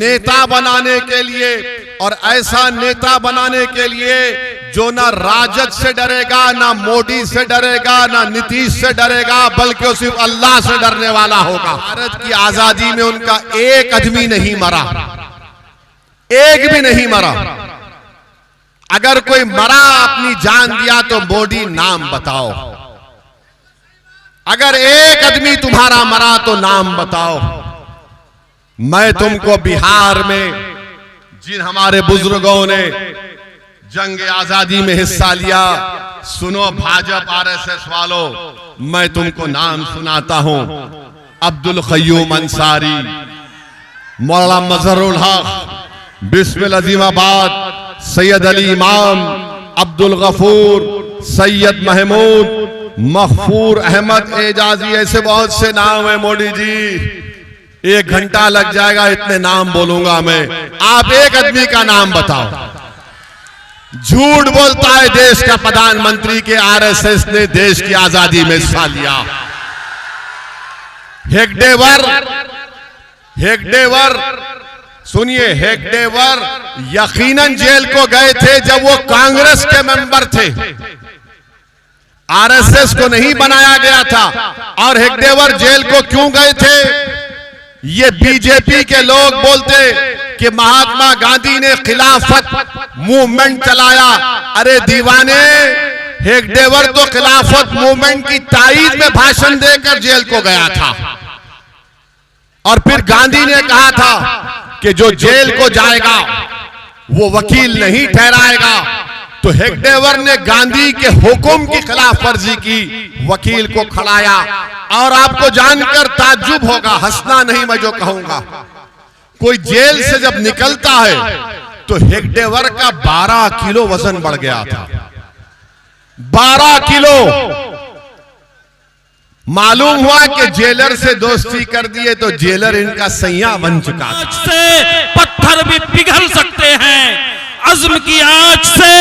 नेता बनाने के लिए, और ऐसा नेता बनाने के लिए जो ना राजद से डरेगा, ना मोदी से डरेगा, ना नीतीश से डरेगा, बल्कि वो सिर्फ अल्लाह से डरने वाला होगा। भारत की आजादी में उनका एक आदमी नहीं मरा, एक भी नहीं मरा। अगर कोई मरा अपनी जान दिया तो मोदी नाम बताओ। अगर एक आदमी तुम्हारा मरा तो नाम बताओ। मैं तुमको बिहार में जिन हमारे बुजुर्गों ने जंग आजादी में हिस्सा लिया, सुनो भाजपा आरएसएस वालों, मैं तुमको नाम सुनाता हूं। अब्दुल क़य्यूम अंसारी, मौलाना मजहरुल हक, बिस्मिल अजीमाबाद, सैयद अली इमाम, अब्दुल गफूर, सैयद महमूद, मखफूर अहमद एजाजी, ऐसे बहुत से नाम है। मोदी जी 1 घंटा लग जाएगा, इतने नाम बोलूंगा मैं। आप एक आदमी का नाम बताओ। झूठ बोलता है देश का प्रधानमंत्री के आरएसएस ने देश की आजादी में हिस्सा लिया। हेगडेवर सुनिए, हेगडेवर यकीनन जेल को गए थे जब वो कांग्रेस के मेंबर थे, आरएसएस को नहीं बनाया गया था। और हेगडेवर जेल को क्यों गए थे? ये बीजेपी के लोग बोलते कि महात्मा गांधी ने खिलाफत मूवमेंट चलाया। अरे दीवाने, हेगडेवर तो खिलाफत मूवमेंट की ताईद में भाषण देकर जेल को गया था। और फिर गांधी ने कहा था कि जो जेल को जाएगा वो वकील नहीं ठहराएगा। तो हेगडेवर ने गांधी के हुक्म की खिलाफ वर्जी की, वकील को खड़ाया। और आपको जानकर ताज्जुब होगा, हंसना नहीं मैं जो कहूंगा, कोई जेल से जब निकलता है तो हेगडेवर का 12 किलो वजन बढ़ गया था। 12 किलो। मालूम हुआ कि जेलर से दोस्ती कर दिए तो जेलर इनका सैया बन चुका था। से पत्थर भी पिघल सकते हैं, अज़्म की आंच से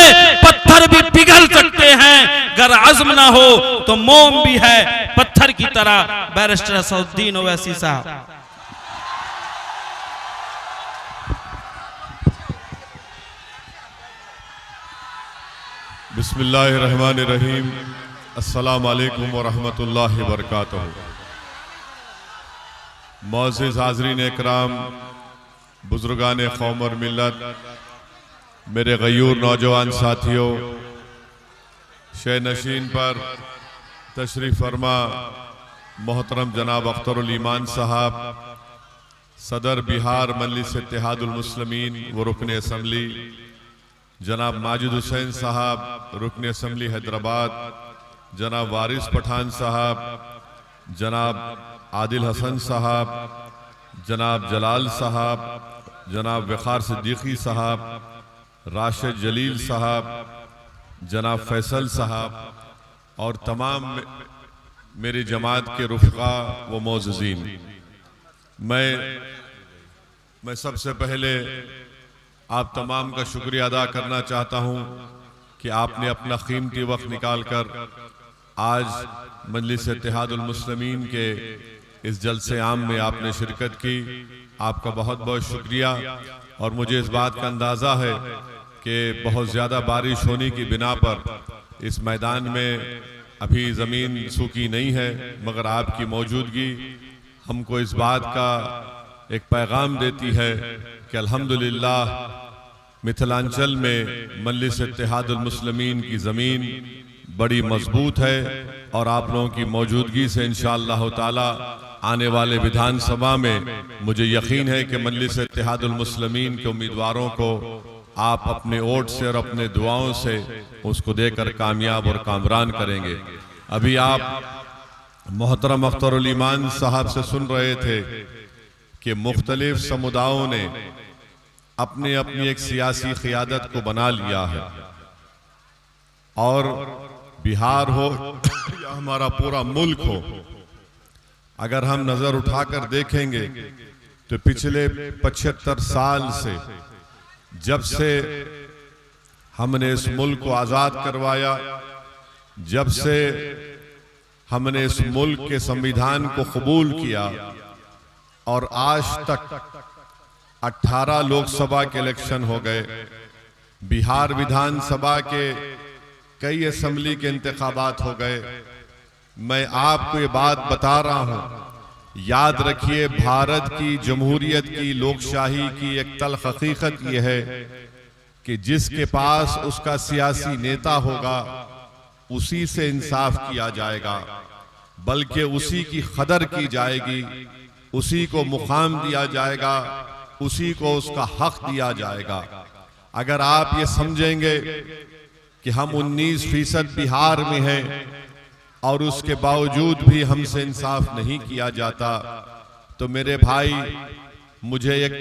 पत्थर भी पिघल सकते हैं। अगर अज़्म ना हो तो मोम भी है पत्थर की तरह। बैरिस्टर असदुद्दीन ओवैसी साहब। बिस्मिल्लाहिर्रहमानिर्रहीम। अस्सलाम वालेकुम व रहमतुल्लाहि व बरकातुहू। मौज़िज़ हाज़रीन इकराम, बुजुर्गान कौम और मिल्लत, मेरे गयूर नौजवान साथियों, शे नशीन पर तशरीफ़ फरमा मोहतरम जनाब अख्तरुल ईमान साहब, सदर बिहार मजलिस इत्तेहादुल मुस्लिमीन व रुकन असम्बली, जनाब माजिद हुसैन साहब रुकन असम्बली हैदराबाद, जनाब वारिस पठान साहब, जनाब आदिल हसन साहब, जनाब जलाल साहब, जनाब वक़ार सिद्दीकी साहब, राशिद जलील साहब, जनाब फैसल साहब और तमाम मेरी जमात के रुफ़क़ा व मोअज़्ज़ीन, मैं सबसे पहले आप तमाम का शुक्रिया अदा करना चाहता हूँ कि आपने अपना कीमती वक्त निकाल कर आज मजलिस इत्तेहादुल मुस्लिमीन के इस जलसे आम में आपने शिरकत की। आपका बहुत बहुत शुक्रिया। और मुझे इस बात का अंदाज़ा है कि बहुत ज़्यादा बारिश होने की बिना पर इस मैदान में अभी ज़मीन सूखी नहीं है, मगर आपकी मौजूदगी हमको इस बात का एक पैगाम देती है कि अल्हम्दुलिल्लाह मिथिलांचल में मजलिस इत्तेहादुल मुस्लिमीन की ज़मीन बड़ी मजबूत है। और आप लोगों की मौजूदगी से इंशाअल्लाह ताला आने वाले विधानसभा में मुझे यकीन है कि मजलिस इत्तेहादुल मुस्लिमीन के उम्मीदवारों को आप अपने वोट से और अपने दुआओं से उसको देकर कामयाब और कामरान करेंगे। अभी आप मोहतरम अख्तरुल ईमान साहब से सुन रहे थे कि मुख्तलिफ समुदायों ने अपनी अपनी एक सियासी क़ियादत को बना लिया है। और बिहार हो या हमारा पूरा मुल्क हो, अगर हम नजर उठाकर देखेंगे तो पिछले 75 साल से, जब से हमने इस मुल्क को आजाद करवाया, जब से हमने इस मुल्क के संविधान को कबूल किया और आज तक 18 लोकसभा के इलेक्शन हो गए, बिहार विधानसभा के कई असेंबली के इंतखाबात हो गए। मैं आपको ये बात बता रहा हूं, याद रखिए, भारत की जमहूरियत की, लोकशाही की एक तल्ख हकीकत ये है कि जिसके पास उसका सियासी नेता होगा उसी से इंसाफ किया जाएगा, बल्कि उसी की कदर की जाएगी, उसी को मुकाम दिया जाएगा, उसी को उसका हक दिया जाएगा। अगर आप ये समझेंगे कि हम 19% बिहार में हैं और उसके बावजूद भी हमसे इंसाफ नहीं किया जाता, तो मेरे भाई मुझे एक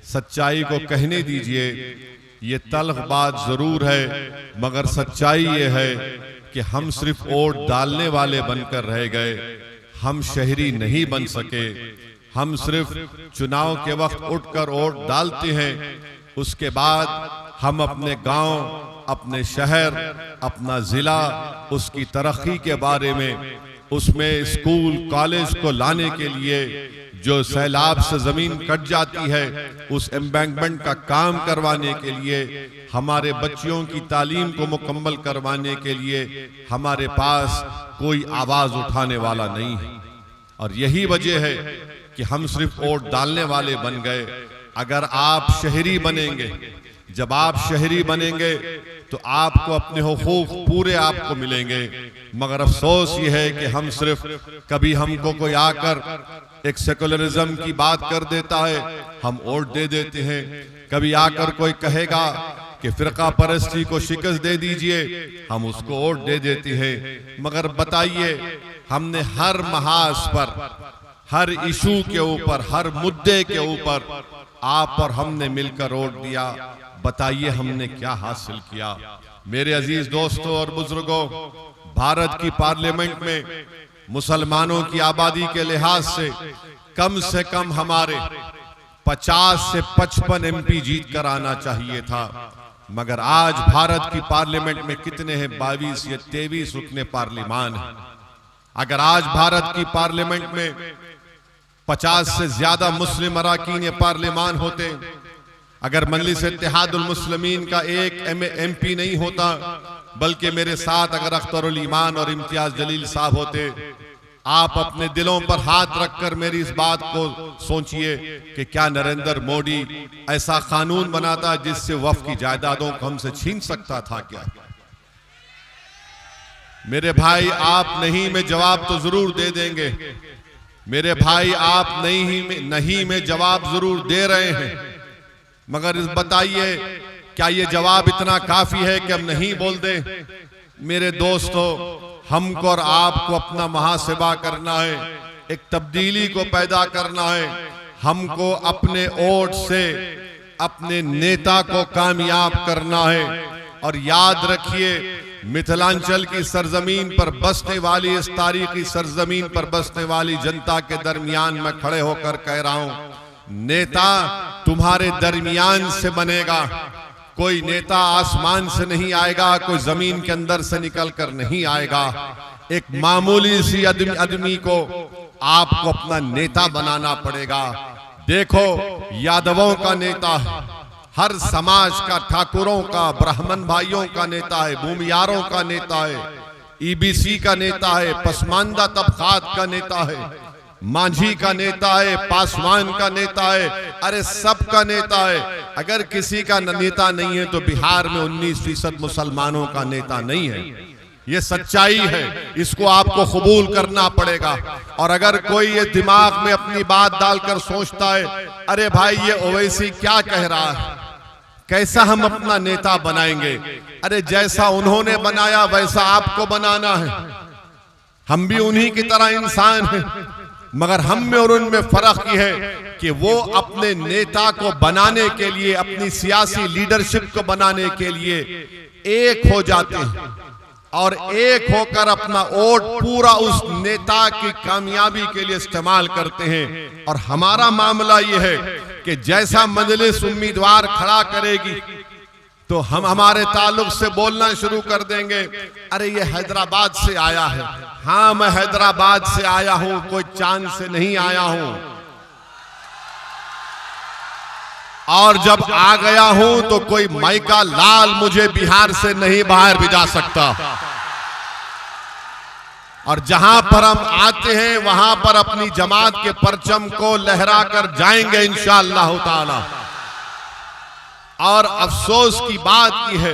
सच्चाई को कहने दीजिए। ये तल्ख बात जरूर है, मगर सच्चाई ये है कि हम सिर्फ वोट डालने वाले बनकर रह गए, हम शहरी नहीं बन सके। हम सिर्फ चुनाव के वक्त उठकर वोट डालते हैं, उसके बाद हम अपने गांव, अपने शहर, अपना जिला, उसकी तरक्की के बारे में, उसमें स्कूल कॉलेज को लाने के लिए जो सैलाब से जमीन कट जाती है, उस एम्बैंकमेंट का काम करवाने के लिए, हमारे बच्चियों की तालीम को मुकम्मल करवाने के लिए हमारे पास कोई आवाज उठाने वाला नहीं है। और यही वजह है कि हम सिर्फ वोट डालने वाले बन गए। अगर आप शहरी बनेंगे, जब आप शहरी बनेंगे तो आपको अपने हुकूक पूरे आपको मिलेंगे। मगर अफसोस ये है कि हम सिर्फ, कभी हमको कोई आकर एक सेकुलरिज्म की बात कर देता है, हम वोट दे देते हैं। कभी आकर कोई कहेगा कि फिरका परस्ती को शिकस्त दे दीजिए, हम उसको वोट दे देते हैं। मगर बताइए, हमने हर महाज पर, हर इशू के ऊपर, हर मुद्दे के ऊपर आप और हमने मिलकर वोट दिया। बताइए हमने क्या हासिल किया। मेरे अजीज दोस्तों और बुजुर्गों, भारत की पार्लियामेंट में मुसलमानों की आबादी के लिहाज से कम हमारे 50 से 55 MP जीत कर आना चाहिए था। मगर आज भारत की पार्लियामेंट में कितने हैं? 22 या 23 रुकने पार्लिमान है। अगर आज भारत की पार्लियामेंट में 50 से ज्यादा मुस्लिम अराकीन पार्लिमान होते, अगर मजलिस इत्तेहादुल मुस्लिमीन का एक MP नहीं होता, बल्कि मेरे साथ अगर अख्तरुल ईमान और इम्तियाज जलील साहब होते, आप अपने दिलों पर हाथ रखकर मेरी इस बात को सोचिए कि क्या नरेंद्र मोदी ऐसा कानून बनाता जिससे वक्फ की जायदादों को हमसे छीन सकता था क्या? मेरे भाई, आप नहीं में जवाब तो जरूर दे देंगे। मेरे भाई, आप नहीं में जवाब जरूर दे रहे हैं, मगर बताइए, क्या ये जवाब इतना काफी है कि हम नहीं बोल दें? मेरे दोस्तों, हमको और आपको अपना मुहासिबा करना है, एक तब्दीली को पैदा करना है। हमको अपने वोट से अपने नेता को कामयाब करना है। और याद रखिए, मिथिलांचल की सरजमीन पर बसने वाली, इस तारीखी सरजमीन पर बसने वाली जनता के दरमियान मैं खड़े होकर कह रहा हूं, नेता तुम्हारे दरमियान से बनेगा। कोई नेता आसमान से नहीं आएगा, कोई जमीन के अंदर से निकल कर नहीं आएगा। एक मामूली सी आदमी को आपको अपना नेता बनाना पड़ेगा। देखो, यादवों का नेता है, हर समाज का, ठाकुरों का, ब्राह्मण भाइयों का नेता है, भूमियारों का नेता है, EBC का नेता है, पसमानदा तबकात का नेता है, मांझी का नेता है, पासवान का नेता है, अरे सबका नेता है। अगर किसी का नेता नहीं है तो बिहार में 19% मुसलमानों का नेता नहीं है। ये सच्चाई है, इसको आपको कबूल करना पड़ेगा। और अगर कोई ये दिमाग में अपनी बात डालकर सोचता है, अरे भाई ये ओवैसी क्या कह रहा है, कैसा हम अपना नेता बनाएंगे? अरे जैसा उन्होंने बनाया वैसा आपको बनाना है। हम भी उन्हीं की तरह इंसान हैं, मगर हम में और उनमें फर्क यह है कि वो अपने नेता को बनाने के लिए, अपनी सियासी लीडरशिप को बनाने के लिए एक हो जाते हैं और एक होकर अपना वोट पूरा उस नेता की कामयाबी के लिए इस्तेमाल करते हैं। और हमारा मामला यह है कि जैसा मजलिस उम्मीदवार खड़ा करेगी तो हम हमारे ताल्लुक से बोलना शुरू कर देंगे, अरे ये हैदराबाद से आया है। हाँ, मैं हैदराबाद से आया हूं, कोई चांद से नहीं आया हूं। और जब आ गया हूं तो कोई माइका लाल मुझे बिहार से नहीं बाहर भिजा सकता। और जहां पर हम आते हैं वहां पर अपनी जमात के परचम को लहरा कर जाएंगे इंशाअल्लाह ताला। और अफसोस की बात की है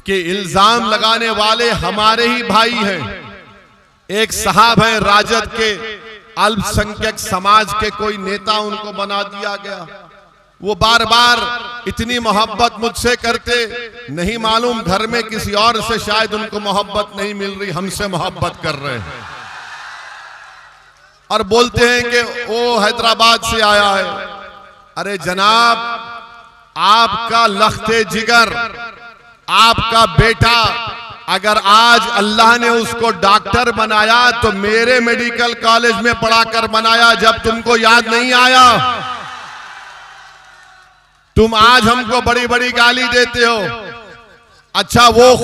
कि इल्जाम लगाने वाले हमारे ही भाई हैं। एक साहब हैं राजद के, अल्पसंख्यक समाज के कोई नेता उनको बना दिया गया। वो बार बार इतनी मोहब्बत मुझसे करते, नहीं मालूम घर में किसी और से शायद उनको मोहब्बत नहीं मिल रही, हमसे मोहब्बत कर रहे हैं। और बोलते हैं कि वो हैदराबाद से आया है। अरे जनाब, आपका लख्ते जिगर, आपका बेटा अगर आज अल्लाह ने उसको डॉक्टर बनाया तो मेरे मेडिकल कॉलेज में पढ़ाकर बनाया, जब तुमको याद नहीं आया। तुम आज हमको बड़ी बड़ी गाली देते हो। अच्छा वो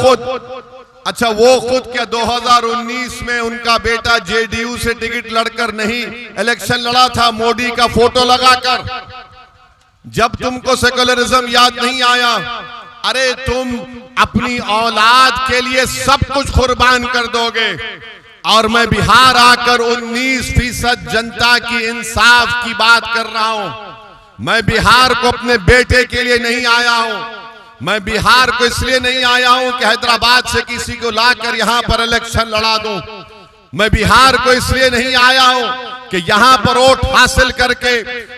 खुद क्या 2019 में उनका बेटा जेडीयू से टिकट लड़कर नहीं इलेक्शन लड़ा था, मोदी का फोटो लगाकर। जब तुमको सेकुलरिज्म याद नहीं आया, अरे तुम अपनी औलाद के लिए सब कुछ कुर्बान कर दोगे। और मैं बिहार आकर 19% जनता की इंसाफ की बात कर रहा हूं। मैं बिहार को अपने बेटे के लिए नहीं आया हूं। मैं बिहार को इसलिए नहीं आया हूं कि हैदराबाद से किसी को लाकर यहां पर इलेक्शन लड़ा दूं। मैं बिहार को इसलिए नहीं आया हूं कि यहां पर वोट हासिल करके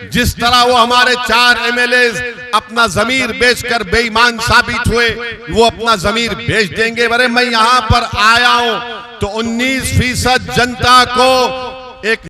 जिस तरह वो हमारे 4 एमएलए अपना जमीर बेचकर बेईमान साबित हुए, वो अपना जमीर बेच देंगे। अरे मैं यहां पर आया हूं तो 19% जनता को एक